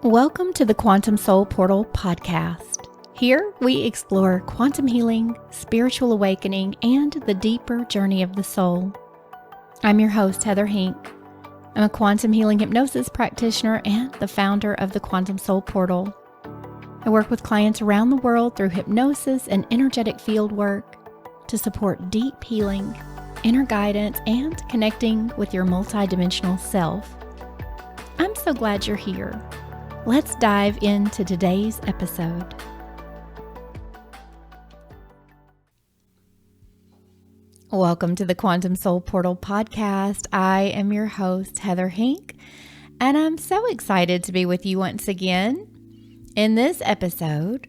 Welcome to the Quantum Soul Portal podcast. Here we explore quantum healing, spiritual awakening, and the deeper journey of the soul. I'm your host, Heather Hink. I'm a quantum healing hypnosis practitioner and the founder of the Quantum Soul Portal. I work with clients around the world through hypnosis and energetic field work to support deep healing, inner guidance, and connecting with your multidimensional self. I'm so glad you're here. Let's dive into today's episode. Welcome to the Quantum Soul Portal podcast. I am your host, Heather Hink, and I'm so excited to be with you once again. In this episode,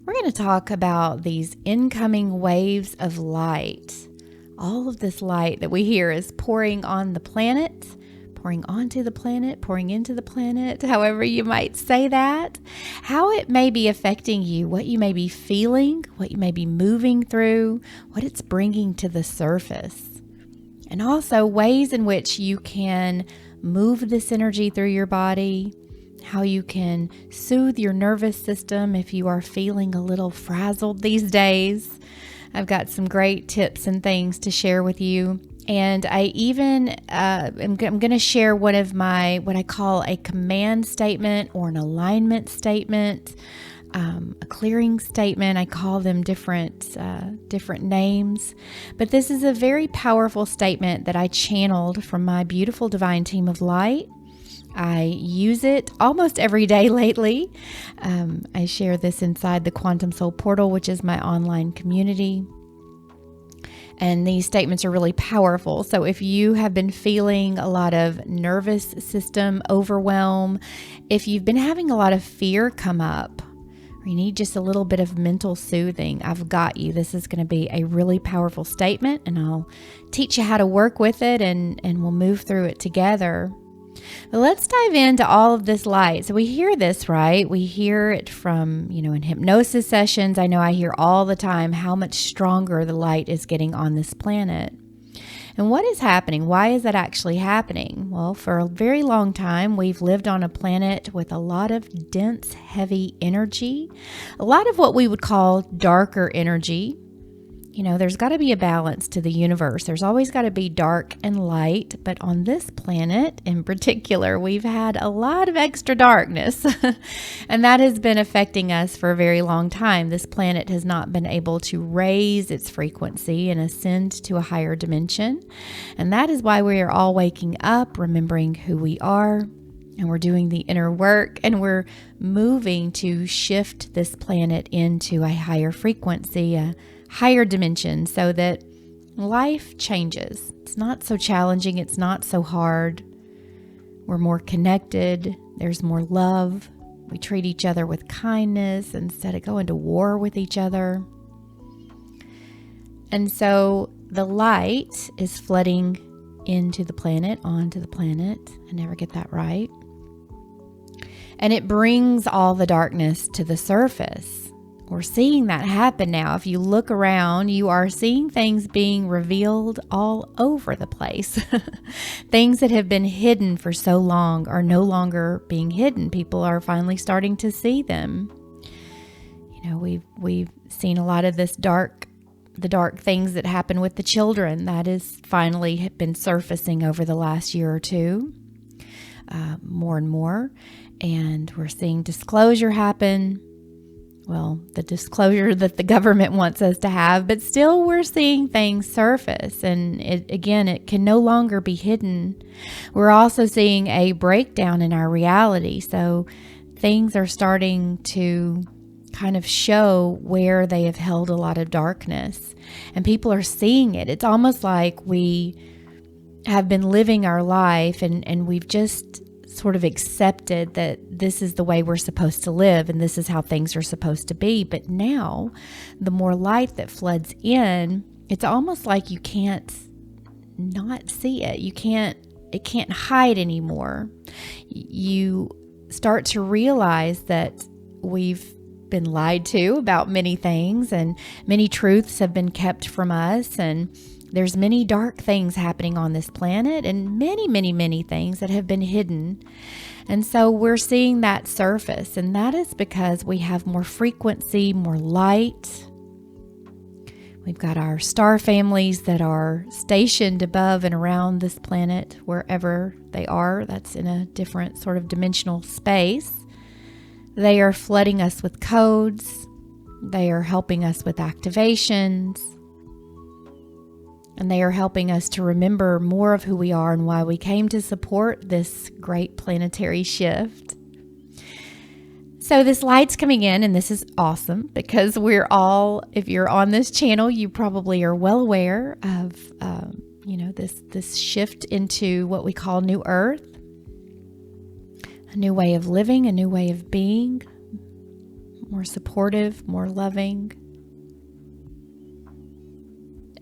we're going to talk about these incoming waves of light. All of this light that we hear is pouring on the planet, pouring onto the planet, pouring into the planet, however you might say that, how it may be affecting you, what you may be feeling, what you may be moving through, what it's bringing to the surface, and also ways in which you can move this energy through your body, how you can soothe your nervous system if you are feeling a little frazzled these days. I've got some great tips and things to share with you. And I even I'm going to share one of my, what I call a command statement or an alignment statement, a clearing statement. I call them different names. But this is a very powerful statement that I channeled from my beautiful divine team of light. I use it almost every day lately. I share this inside the Quantum Soul Portal, which is my online community. And these statements are really powerful. So if you have been feeling a lot of nervous system overwhelm, if you've been having a lot of fear come up, or you need just a little bit of mental soothing, I've got you. This is going to be a really powerful statement, and I'll teach you how to work with it, and we'll move through it together. But let's dive into all of this light. So we hear this, right? We hear it from, in hypnosis sessions. I know I hear all the time how much stronger the light is getting on this planet. And what is happening? Why is that actually happening? Well, for a very long time, we've lived on a planet with a lot of dense, heavy energy, a lot of what we would call darker energy. There's got to be a balance to the universe. There's always got to be dark and light. But on this planet in particular, we've had a lot of extra darkness. And that has been affecting us for a very long time. This planet has not been able to raise its frequency and ascend to a higher dimension. And that is why we are all waking up, remembering who we are. And we're doing the inner work, and we're moving to shift this planet into a higher frequency, a higher dimension, so that life changes. It's not so challenging. It's not so hard. We're more connected. There's more love. We treat each other with kindness instead of going to war with each other. And so the light is flooding into the planet, onto the planet. I never get that right. And it brings all the darkness to the surface. We're seeing that happen now. If you look around, you are seeing things being revealed all over the place. Things that have been hidden for so long are no longer being hidden. People are finally starting to see them. We've seen a lot of the dark things that happen with the children. That has finally been surfacing over the last year or two, more and more. And we're seeing disclosure happen. Well, the disclosure that the government wants us to have, but still we're seeing things surface. And it can no longer be hidden. We're also seeing a breakdown in our reality. So things are starting to kind of show where they have held a lot of darkness. And people are seeing it. It's almost like we have been living our life and we've just sort of accepted that this is the way we're supposed to live and this is how things are supposed to be. But now, the more light that floods in, it's almost like you can't not see it. It can't hide anymore. You start to realize that we've been lied to about many things, and many truths have been kept from us, and there's many dark things happening on this planet, and many, many, many things that have been hidden. And so we're seeing that surface, and that is because we have more frequency, more light. We've got our star families that are stationed above and around this planet, wherever they are. That's in a different sort of dimensional space. They are flooding us with codes. They are helping us with activations. And they are helping us to remember more of who we are and why we came to support this great planetary shift. So this light's coming in, and this is awesome because we're all, if you're on this channel, you probably are well aware of, this shift into what we call New Earth, a new way of living, a new way of being, more supportive, more loving.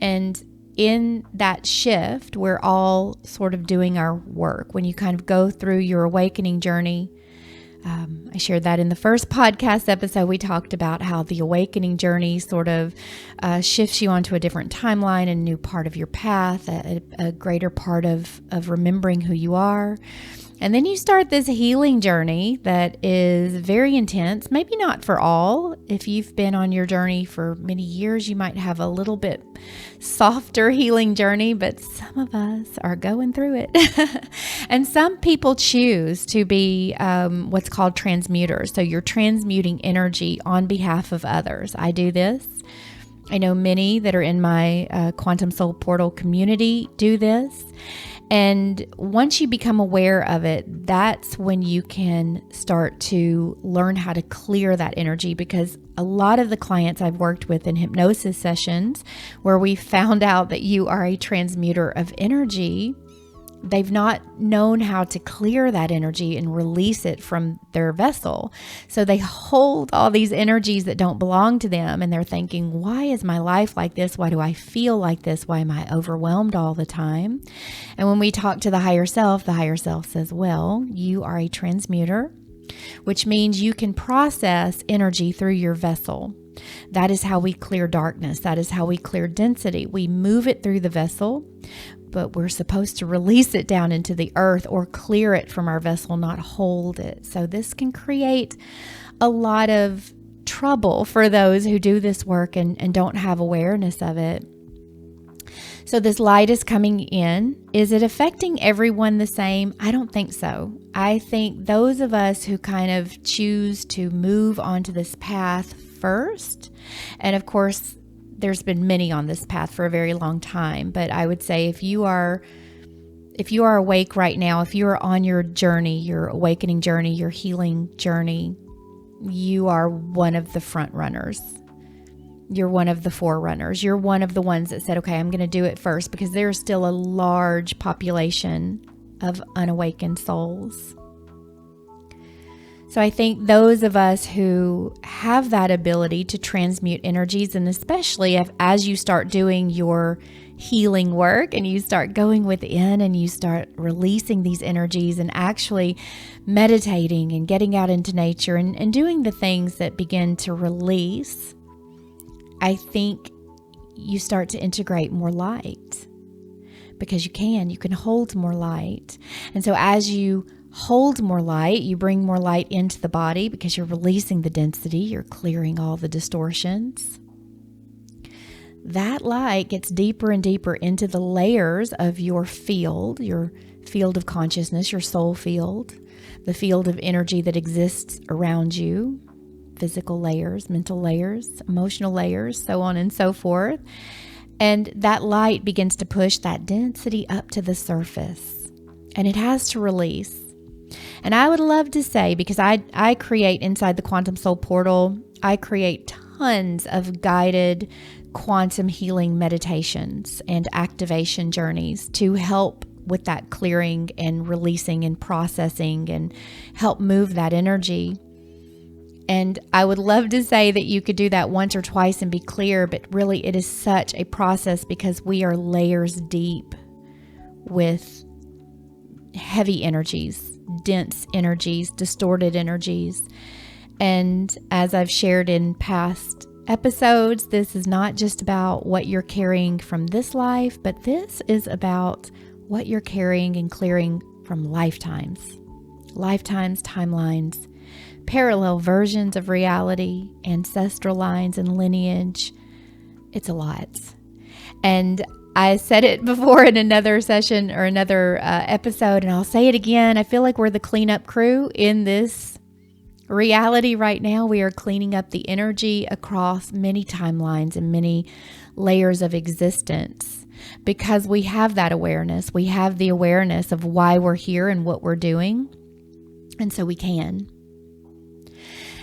And in that shift, we're all sort of doing our work. When you kind of go through your awakening journey, I shared that in the first podcast episode. We talked about how the awakening journey sort of shifts you onto a different timeline, a new part of your path, a greater part of remembering who you are. And then you start this healing journey that is very intense, maybe not for all. If you've been on your journey for many years, you might have a little bit softer healing journey, but some of us are going through it. And some people choose to be what's called transmuters. So you're transmuting energy on behalf of others. I do this. I know many that are in my Quantum Soul Portal community do this. And once you become aware of it, that's when you can start to learn how to clear that energy, because a lot of the clients I've worked with in hypnosis sessions where we found out that you are a transmuter of energy, they've not known how to clear that energy and release it from their vessel. So they hold all these energies that don't belong to them, and they're thinking, why is my life like this? Why do I feel like this? Why am I overwhelmed all the time? And when we talk to the higher self says, well, you are a transmuter, which means you can process energy through your vessel. That is how we clear darkness. That is how we clear density. We move it through the vessel, but we're supposed to release it down into the earth or clear it from our vessel, not hold it. So this can create a lot of trouble for those who do this work and don't have awareness of it. So this light is coming in. Is it affecting everyone the same? I don't think so. I think those of us who kind of choose to move onto this path first, and of course, there's been many on this path for a very long time, but I would say if you are awake right now, if you are on your journey, your awakening journey, your healing journey, you are one of the front runners. You're one of the forerunners. You're one of the ones that said, okay, I'm going to do it first, because there's still a large population of unawakened souls. So I think those of us who have that ability to transmute energies, and especially as you start doing your healing work and you start going within and you start releasing these energies and actually meditating and getting out into nature and doing the things that begin to release, I think you start to integrate more light, because you can hold more light. And so as you hold more light, you bring more light into the body because you're releasing the density, you're clearing all the distortions. That light gets deeper and deeper into the layers of your field of consciousness, your soul field, the field of energy that exists around you, physical layers, mental layers, emotional layers, so on and so forth. And that light begins to push that density up to the surface, and it has to release. And I would love to say, because I create inside the Quantum Soul Portal, I create tons of guided quantum healing meditations and activation journeys to help with that clearing and releasing and processing and help move that energy. And I would love to say that you could do that once or twice and be clear, but really it is such a process because we are layers deep with heavy energies, dense energies, distorted energies. And as I've shared in past episodes, this is not just about what you're carrying from this life, but this is about what you're carrying and clearing from lifetimes. lifetimes, timelines, parallel versions of reality, ancestral lines and lineage. It's a lot. And I said it before in another session or another episode, and I'll say it again. I feel like we're the cleanup crew in this reality right now. We are cleaning up the energy across many timelines and many layers of existence because we have that awareness. We have the awareness of why we're here and what we're doing. And so we can.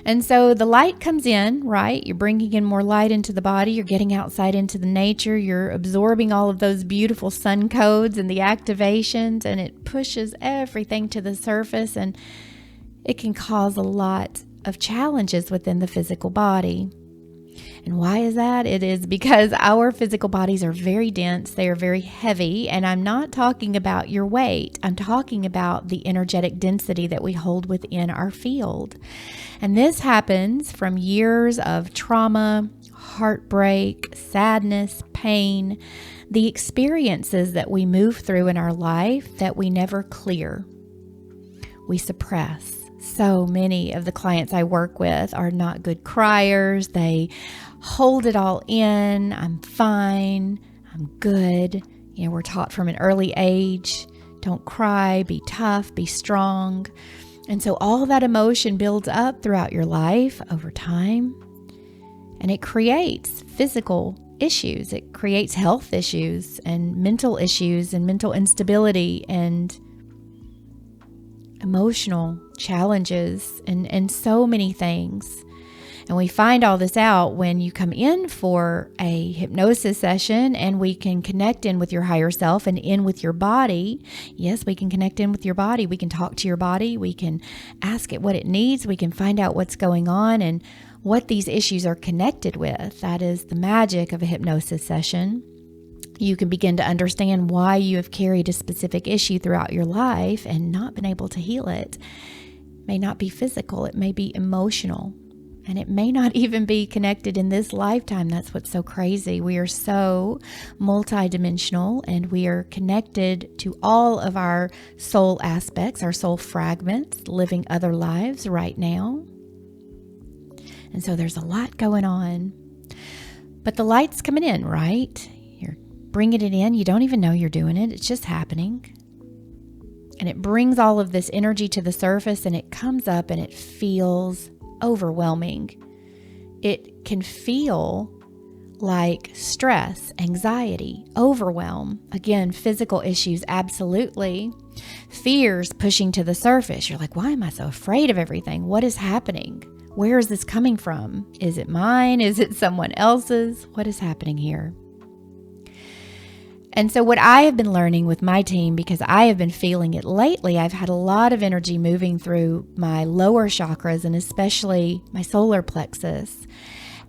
And so the light comes in, right? You're bringing in more light into the body. You're getting outside into the nature. You're absorbing all of those beautiful sun codes and the activations, and it pushes everything to the surface, and it can cause a lot of challenges within the physical body. And why is that? It is because our physical bodies are very dense. They are very heavy. And I'm not talking about your weight. I'm talking about the energetic density that we hold within our field. And this happens from years of trauma, heartbreak, sadness, pain, the experiences that we move through in our life that we never clear. We suppress. So many of the clients I work with are not good criers. They hold it all in. I'm fine. I'm good. We're taught from an early age, don't cry, be tough, be strong. And so all that emotion builds up throughout your life over time, and it creates physical issues. It creates health issues and mental instability and emotional challenges and so many things. And we find all this out when you come in for a hypnosis session, and we can connect in with your higher self and in with your body. Yes, we can connect in with your body. We can talk to your body. We can ask it what it needs. We can find out what's going on and what these issues are connected with. That is the magic of a hypnosis session. You can begin to understand why you have carried a specific issue throughout your life and not been able to heal it. It may not be physical, it may be emotional, and it may not even be connected in this lifetime. That's what's so crazy. We are so multidimensional, and we are connected to all of our soul aspects, our soul fragments, living other lives right now. And so there's a lot going on. But the light's coming in, right? Bringing it in. You don't even know you're doing it. It's just happening. And it brings all of this energy to the surface, and it comes up and it feels overwhelming. It can feel like stress, anxiety, overwhelm. Again, physical issues, absolutely. Fears pushing to the surface. You're like, why am I so afraid of everything? What is happening? Where is this coming from? Is it mine? Is it someone else's? What is happening here? And so what I have been learning with my team, because I have been feeling it lately, I've had a lot of energy moving through my lower chakras and especially my solar plexus.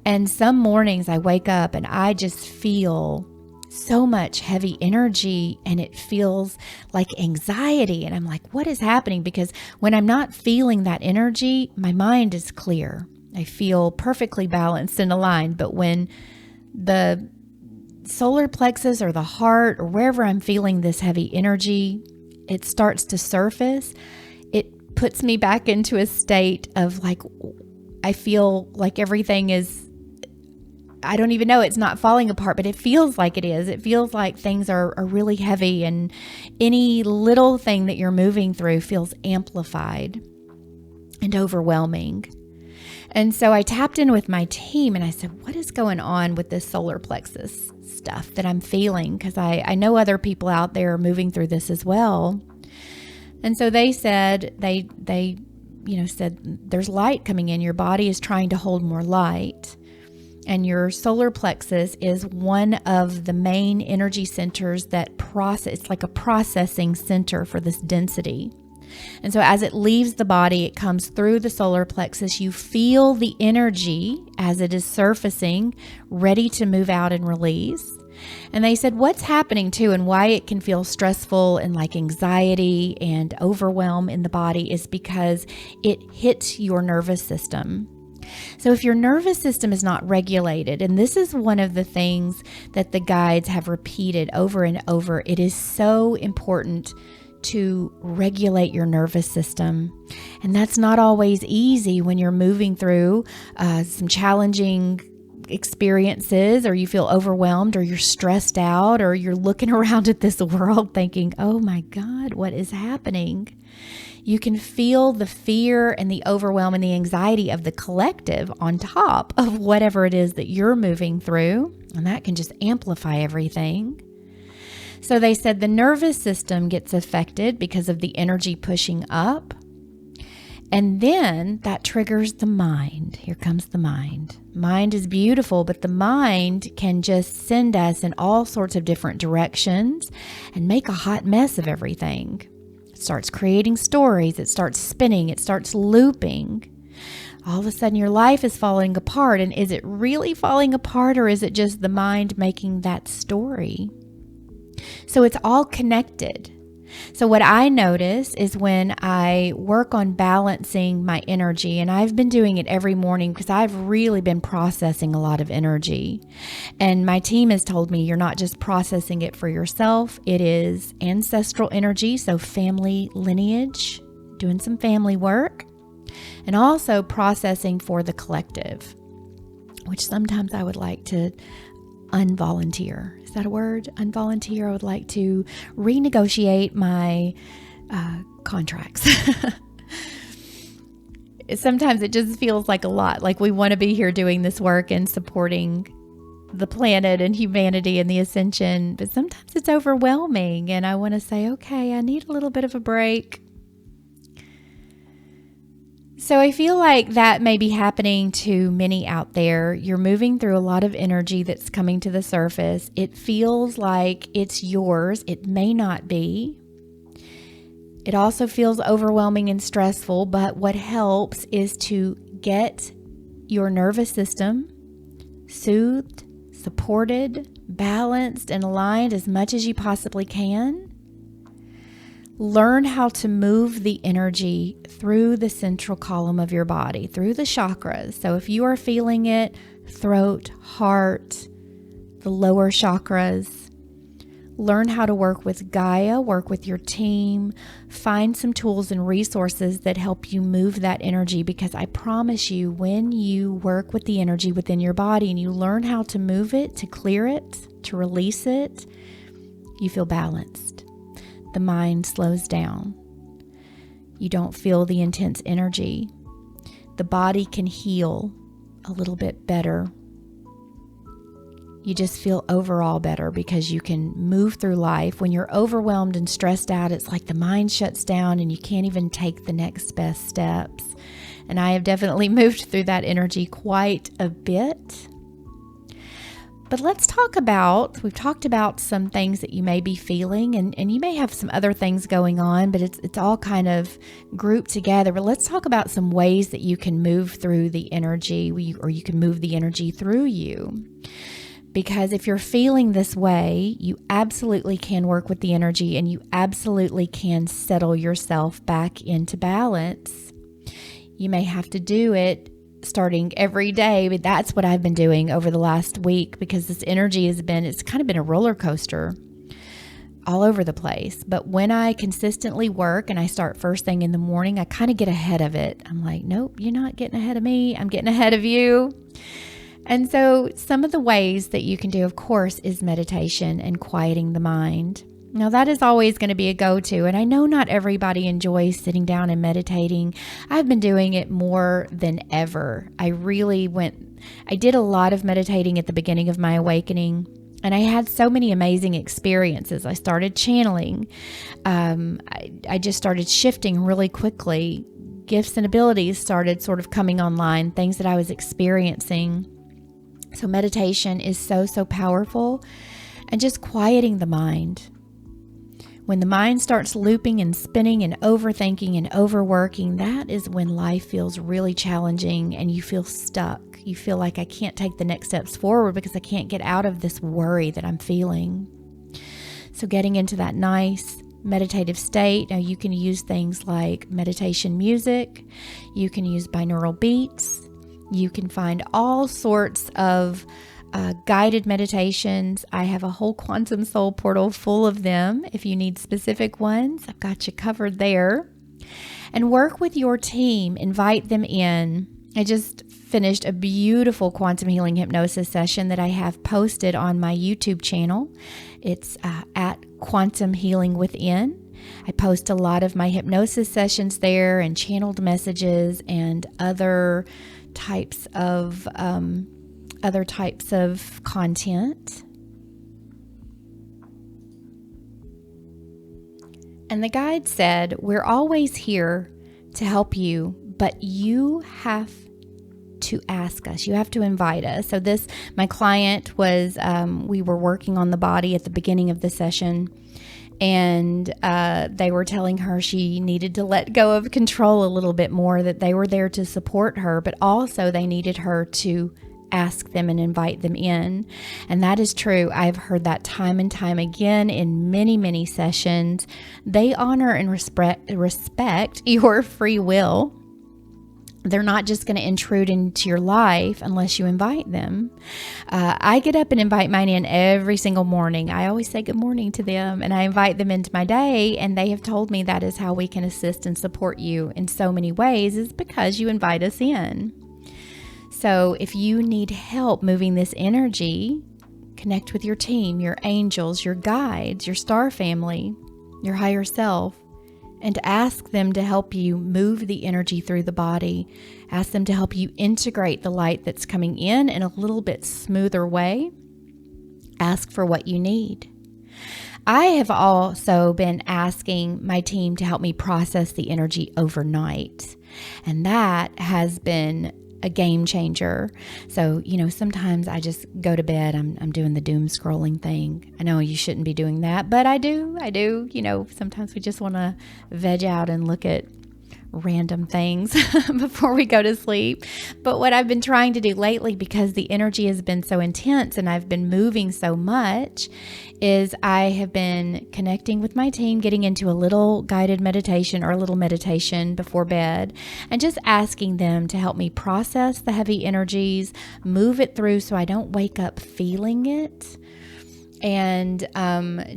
And some mornings I wake up and I just feel so much heavy energy, and it feels like anxiety. And I'm like, what is happening? Because when I'm not feeling that energy, my mind is clear. I feel perfectly balanced and aligned. But when the solar plexus or the heart or wherever I'm feeling this heavy energy, it starts to surface, it puts me back into a state of like, I feel like everything is, I don't even know, it's not falling apart, but it feels like it is. It feels like things are really heavy, and any little thing that you're moving through feels amplified and overwhelming. And so I tapped in with my team and I said, what is going on with this solar plexus stuff that I'm feeling? Because I know other people out there are moving through this as well. And so they said, they said, there's light coming in. Your body is trying to hold more light. And your solar plexus is one of the main energy centers that process, it's like a processing center for this density. And so as it leaves the body, it comes through the solar plexus. You feel the energy as it is surfacing, ready to move out and release. And they said what's happening too, and why it can feel stressful and like anxiety and overwhelm in the body, is because it hits your nervous system. So if your nervous system is not regulated, and this is one of the things that the guides have repeated over and over, it is so important to regulate your nervous system. And that's not always easy when you're moving through some challenging experiences, or you feel overwhelmed, or you're stressed out, or you're looking around at this world thinking, oh my God, what is happening? You can feel the fear and the overwhelm and the anxiety of the collective on top of whatever it is that you're moving through. And that can just amplify everything. So they said the nervous system gets affected because of the energy pushing up. And then that triggers the mind. Here comes the mind. Mind is beautiful, but the mind can just send us in all sorts of different directions and make a hot mess of everything. It starts creating stories. It starts spinning. It starts looping. All of a sudden your life is falling apart. And is it really falling apart, or is it just the mind making that story? So it's all connected. So what I notice is when I work on balancing my energy, and I've been doing it every morning because I've really been processing a lot of energy. And my team has told me you're not just processing it for yourself. It is ancestral energy, so family lineage, doing some family work, and also processing for the collective, which sometimes I would like to unvolunteer. Is that a word? Unvolunteer. I would like to renegotiate my contracts. Sometimes it just feels like a lot. Like we want to be here doing this work and supporting the planet and humanity and the ascension. But sometimes it's overwhelming. And I want to say, okay, I need a little bit of a break. So I feel like that may be happening to many out there. You're moving through a lot of energy that's coming to the surface. It feels like it's yours. It may not be. It also feels overwhelming and stressful, but what helps is to get your nervous system soothed, supported, balanced, and aligned as much as you possibly can. Learn how to move the energy through the central column of your body, through the chakras. So if you are feeling it, throat, heart, the lower chakras, learn how to work with Gaia, work with your team, find some tools and resources that help you move that energy, because I promise you, when you work with the energy within your body and you learn how to move it, to clear it, to release it, you feel balanced. The mind slows down. You don't feel the intense energy. The body can heal a little bit better. You just feel overall better because you can move through life. When you're overwhelmed and stressed out, it's like the mind shuts down and you can't even take the next best steps. And I have definitely moved through that energy quite a bit. But let's talk about, we've talked about some things that you may be feeling, and you may have some other things going on, but it's all kind of grouped together. But let's talk about some ways that you can move through the energy, or you can move the energy through you. Because if you're feeling this way, you absolutely can work with the energy, and you absolutely can settle yourself back into balance. You may have to do it starting every day, but that's what I've been doing over the last week, because this energy it's kind of been a roller coaster all over the place. But when I consistently work and I start first thing in the morning, I kind of get ahead of it. I'm like, nope, you're not getting ahead of me. I'm getting ahead of you. And so some of the ways that you can do, of course, is meditation and quieting the mind. Now, that is always going to be a go-to, and I know not everybody enjoys sitting down and meditating. I've been doing it more than ever. I did a lot of meditating at the beginning of my awakening, and I had so many amazing experiences. I started channeling. I just started shifting really quickly. Gifts and abilities started sort of coming online, things that I was experiencing. So meditation is so, so powerful, and just quieting the mind. When the mind starts looping and spinning and overthinking and overworking, that is when life feels really challenging and you feel stuck. You feel like I can't take the next steps forward because I can't get out of this worry that I'm feeling. So getting into that nice meditative state. Now you can use things like meditation music. You can use binaural beats. You can find all sorts of guided meditations. I have a whole quantum soul portal full of them. If you need specific ones, I've got you covered there. And work with your team. Invite them in. I just finished a beautiful quantum healing hypnosis session that I have posted on my YouTube channel. It's at Quantum Healing Within. I post a lot of my hypnosis sessions there and channeled messages and other types of content. And the guide said, we're always here to help you, but you have to ask us. You have to invite us. So my client was, we were working on the body at the beginning of the session, and they were telling her she needed to let go of control a little bit more, that they were there to support her, but also they needed her to ask them and invite them in. And that is true. I've heard that time and time again in many, many sessions. They honor and respect your free will. They're not just going to intrude into your life unless you invite them. I get up and invite mine in every single morning. I always say good morning to them, and I invite them into my day, and they have told me that is how we can assist and support you in so many ways, is because you invite us in. So if you need help moving this energy, connect with your team, your angels, your guides, your star family, your higher self, and ask them to help you move the energy through the body. Ask them to help you integrate the light that's coming in a little bit smoother way. Ask for what you need. I have also been asking my team to help me process the energy overnight, and that has been a game changer. So, sometimes I just go to bed, I'm doing the doom scrolling thing. I know you shouldn't be doing that, but I do. Sometimes we just want to veg out and look at random things before we go to sleep. But what I've been trying to do lately, because the energy has been so intense and I've been moving so much, is I have been connecting with my team, getting into a little guided meditation or a little meditation before bed, and just asking them to help me process the heavy energies, move it through so I don't wake up feeling it, and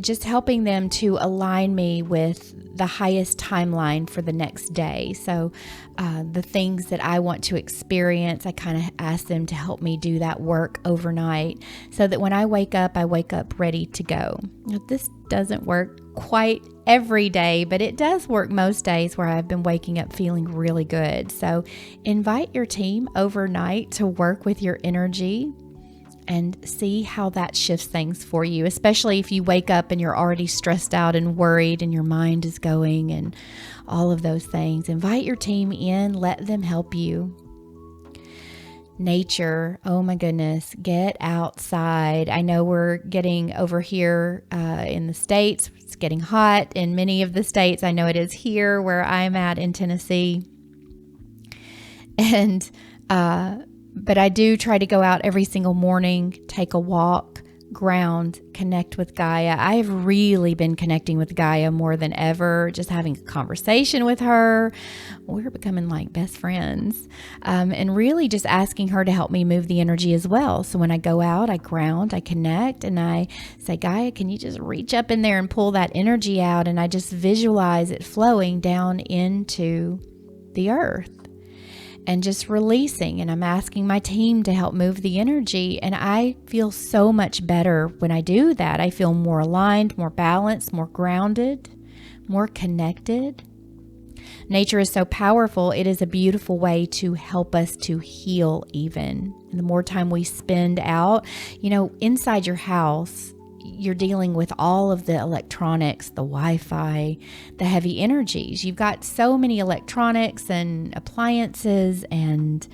just helping them to align me with the highest timeline for the next day. So the things that I want to experience, I kind of ask them to help me do that work overnight so that when I wake up ready to go. Now, this doesn't work quite every day, but it does work most days where I've been waking up feeling really good. So invite your team overnight to work with your energy and see how that shifts things for you, especially if you wake up and you're already stressed out and worried and your mind is going and all of those things. Invite your team in, let them help you. Nature, oh my goodness, get outside. I know we're getting over here in the States, it's getting hot in many of the states. I know it is here where I'm at in Tennessee. And but I do try to go out every single morning, take a walk, ground, connect with Gaia. I have really been connecting with Gaia more than ever, just having a conversation with her. We're becoming like best friends, and really just asking her to help me move the energy as well. So when I go out, I ground, I connect, and I say, Gaia, can you just reach up in there and pull that energy out? And I just visualize it flowing down into the earth. And just releasing, and I'm asking my team to help move the energy, and I feel so much better when I do that. I feel more aligned, more balanced, more grounded, more connected. Nature is so powerful. It is a beautiful way to help us to heal even. And the more time we spend out, inside your house, you're dealing with all of the electronics, the Wi-Fi, the heavy energies. You've got so many electronics and appliances and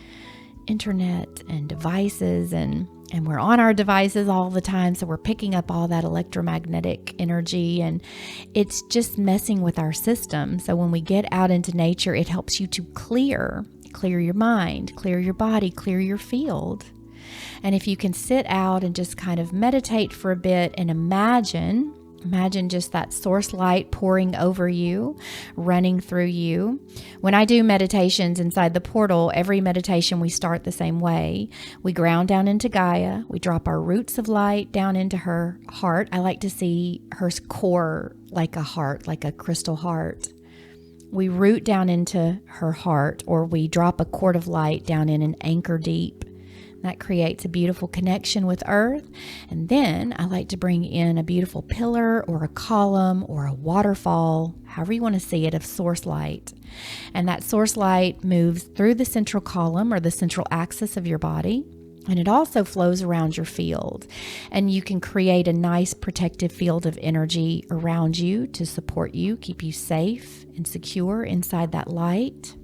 internet and devices, and we're on our devices all the time. So we're picking up all that electromagnetic energy, and it's just messing with our system. So when we get out into nature, it helps you to clear your mind, clear your body, clear your field. And if you can sit out and just kind of meditate for a bit and imagine Imagine just that source light pouring over you, running through you. When I do meditations inside the portal, every meditation we start the same way. We ground down into Gaia. We drop our roots of light down into her heart. I like to see her core like a heart, like a crystal heart. We root down into her heart, or we drop a cord of light down in and anchor deep. That creates a beautiful connection with Earth. And then I like to bring in a beautiful pillar or a column or a waterfall, however you want to see it, of source light. And that source light moves through the central column or the central axis of your body. And it also flows around your field. And you can create a nice protective field of energy around you to support you, keep you safe and secure inside that light.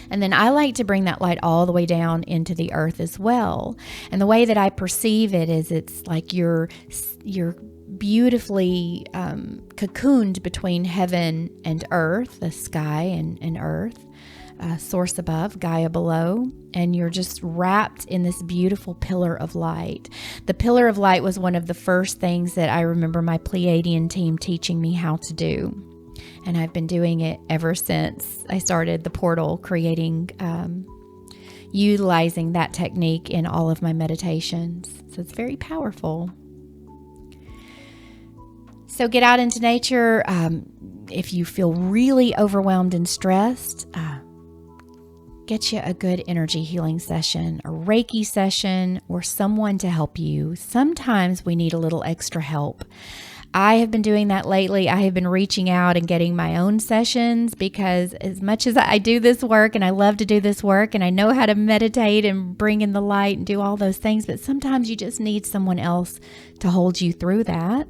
And then I like to bring that light all the way down into the earth as well. And the way that I perceive it is it's like you're beautifully cocooned between heaven and earth, the sky and earth, source above, Gaia below, and you're just wrapped in this beautiful pillar of light. The pillar of light was one of the first things that I remember my Pleiadian team teaching me how to do. And I've been doing it ever since I started the portal, utilizing that technique in all of my meditations. So it's very powerful. So get out into nature. If you feel really overwhelmed and stressed, get you a good energy healing session, a Reiki session, or someone to help you. Sometimes we need a little extra help. I have been doing that lately. I have been reaching out and getting my own sessions because as much as I do this work and I love to do this work and I know how to meditate and bring in the light and do all those things, but sometimes you just need someone else to hold you through that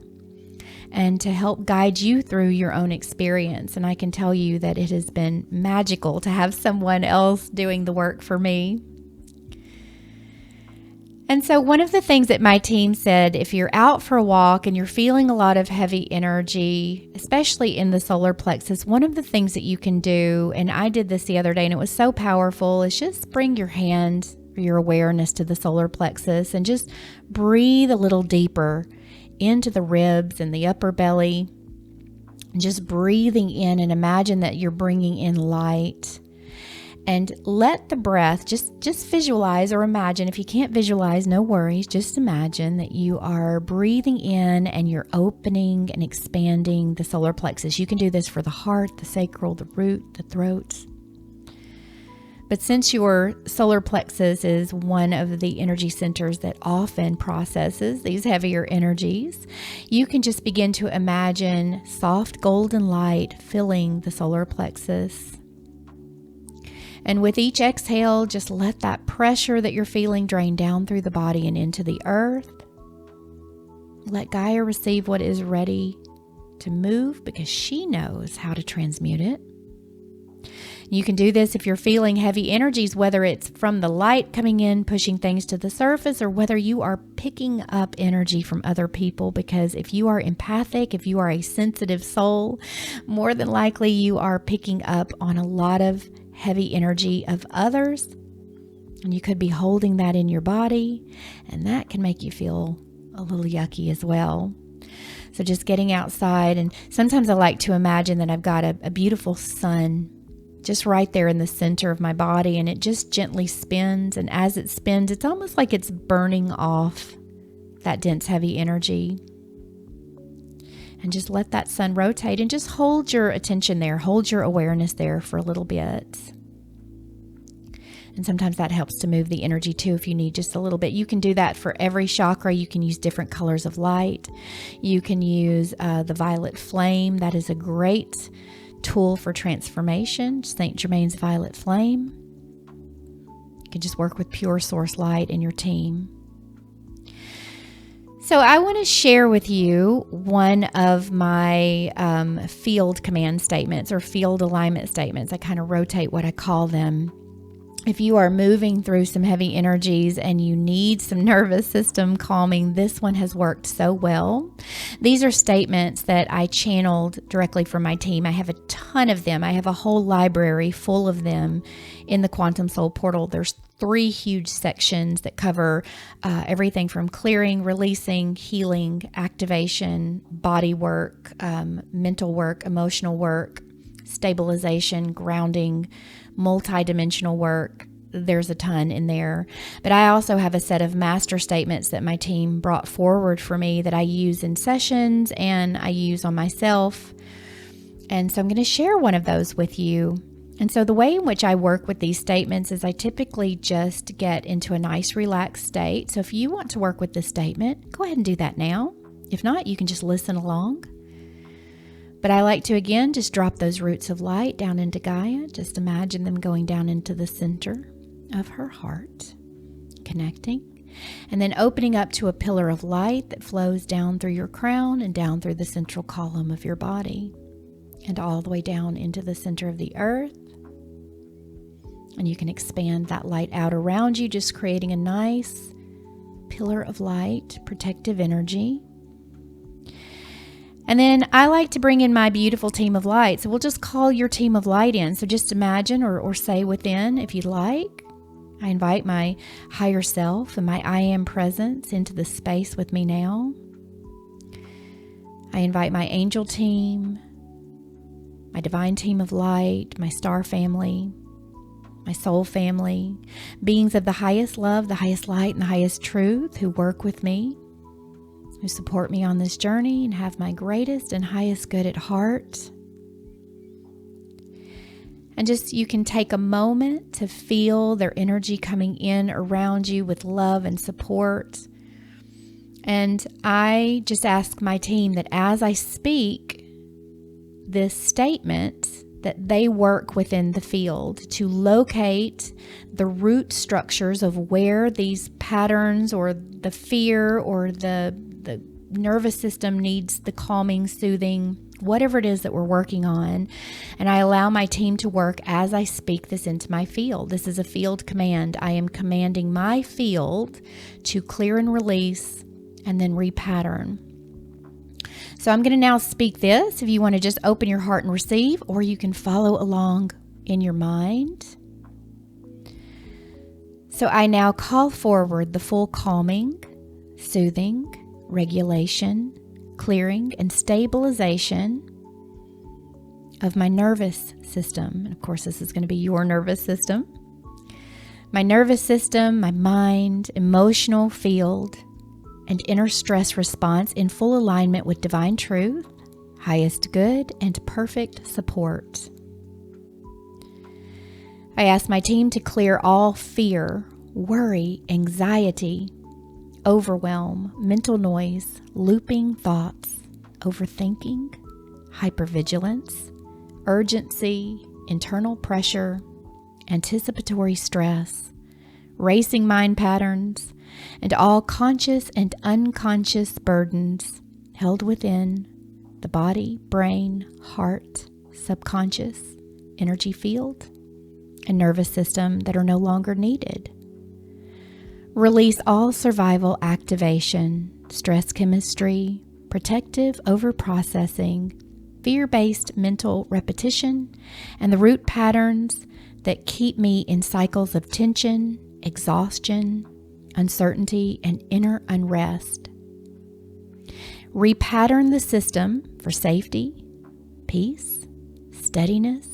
and to help guide you through your own experience. And I can tell you that it has been magical to have someone else doing the work for me. And so one of the things that my team said, if you're out for a walk and you're feeling a lot of heavy energy, especially in the solar plexus, one of the things that you can do, and I did this the other day and it was so powerful, is just bring your hand or your awareness to the solar plexus and just breathe a little deeper into the ribs and the upper belly. Just breathing in, and imagine that you're bringing in light. And let the breath, just visualize or imagine. If you can't visualize, no worries. Just imagine that you are breathing in and you're opening and expanding the solar plexus. You can do this for the heart, the sacral, the root, the throat. But since your solar plexus is one of the energy centers that often processes these heavier energies, you can just begin to imagine soft golden light filling the solar plexus. And with each exhale, just let that pressure that you're feeling drain down through the body and into the earth. Let Gaia receive what is ready to move because she knows how to transmute it. You can do this if you're feeling heavy energies, whether it's from the light coming in, pushing things to the surface, or whether you are picking up energy from other people. Because if you are empathic, if you are a sensitive soul, more than likely you are picking up on a lot of heavy energy of others, and you could be holding that in your body, and that can make you feel a little yucky as well. So just getting outside, and sometimes I like to imagine that I've got a beautiful sun just right there in the center of my body, and it just gently spins, and as it spins, it's almost like it's burning off that dense heavy energy. And just let that sun rotate and just hold your attention there, hold your awareness there for a little bit. And sometimes that helps to move the energy too if you need just a little bit. You can do that for every chakra. You can use different colors of light. You can use the violet flame. That is a great tool for transformation. St. Germain's violet flame. You can just work with pure source light in your team. So I want to share with you one of my field command statements or field alignment statements. I kind of rotate what I call them. If you are moving through some heavy energies and you need some nervous system calming, this one has worked so well. These are statements that I channeled directly from my team. I have a ton of them. I have a whole library full of them in the Quantum Soul Portal. There's 3 huge sections that cover everything from clearing, releasing, healing, activation, body work, mental work, emotional work, stabilization, grounding, multi-dimensional work. There's a ton in there. But I also have a set of master statements that my team brought forward for me that I use in sessions and I use on myself. And so I'm going to share one of those with you. And so the way in which I work with these statements is I typically just get into a nice relaxed state. So if you want to work with this statement, go ahead and do that now. If not, you can just listen along. But I like to, again, just drop those roots of light down into Gaia. Just imagine them going down into the center of her heart, connecting, and then opening up to a pillar of light that flows down through your crown and down through the central column of your body and all the way down into the center of the earth. And you can expand that light out around you, just creating a nice pillar of light, protective energy. And then I like to bring in my beautiful team of light. So we'll just call your team of light in. So just imagine or say within, if you'd like. I invite my higher self and my I am presence into the space with me now. I invite my angel team, my divine team of light, my star family, my soul family, beings of the highest love, the highest light, and the highest truth who work with me, who support me on this journey and have my greatest and highest good at heart. And just, you can take a moment to feel their energy coming in around you with love and support. And I just ask my team that as I speak this statement, that they work within the field to locate the root structures of where these patterns or the fear or the nervous system needs the calming, soothing, whatever it is that we're working on. And I allow my team to work as I speak this into my field. This is a field command. I am commanding my field to clear and release and then repattern. So I'm going to now speak this. If you want to just open your heart and receive, or you can follow along in your mind. So I now call forward the full calming, soothing, regulation, clearing, and stabilization of my nervous system. And of course, this is going to be your nervous system. My nervous system, my mind, emotional field, and inner stress response in full alignment with divine truth, highest good, and perfect support. I ask my team to clear all fear, worry, anxiety, overwhelm, mental noise, looping thoughts, overthinking, hypervigilance, urgency, internal pressure, anticipatory stress, racing mind patterns, and all conscious and unconscious burdens held within the body, brain, heart, subconscious, energy field, and nervous system that are no longer needed. Release all survival activation, stress chemistry, protective overprocessing, fear-based mental repetition, and the root patterns that keep me in cycles of tension, exhaustion, uncertainty, and inner unrest. Repattern the system for safety, peace, steadiness,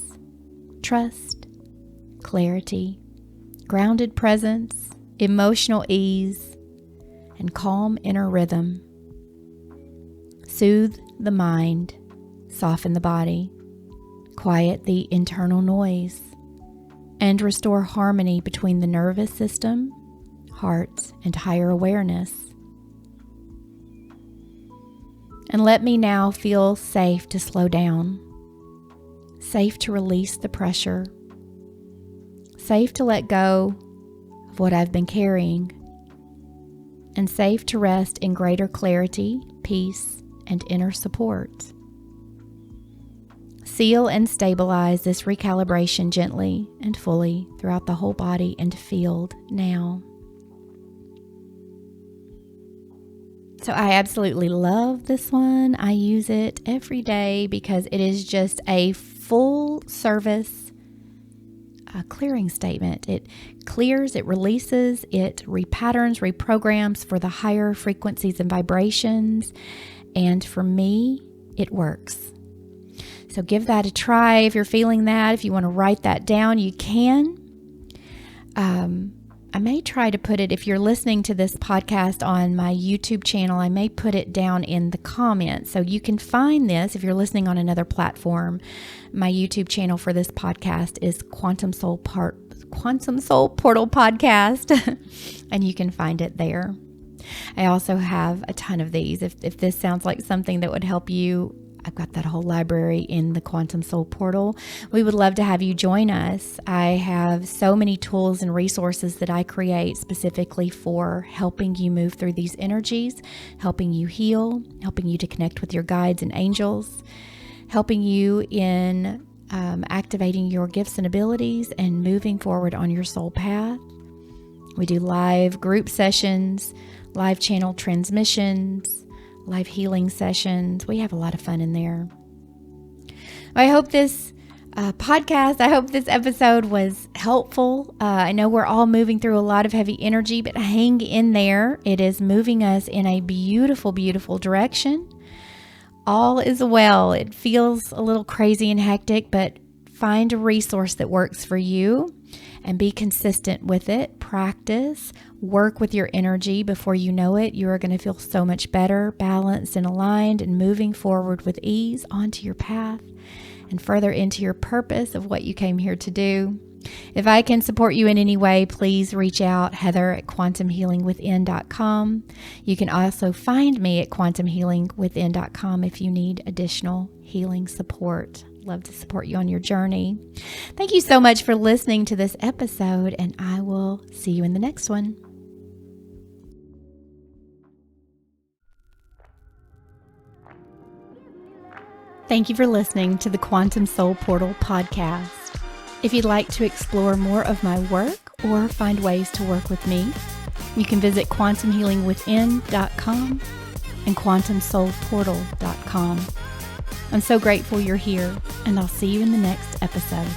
trust, clarity, grounded presence, emotional ease, and calm inner rhythm. Soothe the mind, soften the body, quiet the internal noise, and restore harmony between the nervous system, heart, and higher awareness. And let me now feel safe to slow down, safe to release the pressure, safe to let go of what I've been carrying, and safe to rest in greater clarity, peace, and inner support. seal and stabilize this recalibration gently and fully throughout the whole body and field now. So I absolutely love this one. I use it every day because it is just a full service clearing statement. It clears, it releases, it repatterns, reprograms for the higher frequencies and vibrations. And for me, it works. So give that a try if you're feeling that. If you want to write that down, you can. I may try to put it, if you're listening to this podcast on my YouTube channel, I may put it down in the comments. So you can find this if you're listening on another platform. My YouTube channel for this podcast is Quantum Soul Portal Podcast, and you can find it there. I also have a ton of these. If this sounds like something that would help you, I've got that whole library in the Quantum Soul Portal. We would love to have you join us. I have so many tools and resources that I create specifically for helping you move through these energies, helping you heal, helping you to connect with your guides and angels, helping you in activating your gifts and abilities and moving forward on your soul path. We do live group sessions, live channel transmissions, live healing sessions. We have a lot of fun in there. I hope this I hope this episode was helpful. I know we're all moving through a lot of heavy energy, but hang in there. It is moving us in a beautiful, beautiful direction. All is well. It feels a little crazy and hectic, but find a resource that works for you and be consistent with it. Practice, work with your energy. Before you know it, you are going to feel so much better, balanced and aligned, and moving forward with ease onto your path and further into your purpose of what you came here to do. If I can support you in any way, please reach out, heather@quantumhealingwithin.com. You can also find me at quantumhealingwithin.com if you need additional healing support. Love to support you on your journey. Thank you so much for listening to this episode, and I will see you in the next one. Thank you for listening to the Quantum Soul Portal podcast. If you'd like to explore more of my work or find ways to work with me, you can visit quantumhealingwithin.com and quantumsoulportal.com. I'm so grateful you're here, and I'll see you in the next episode.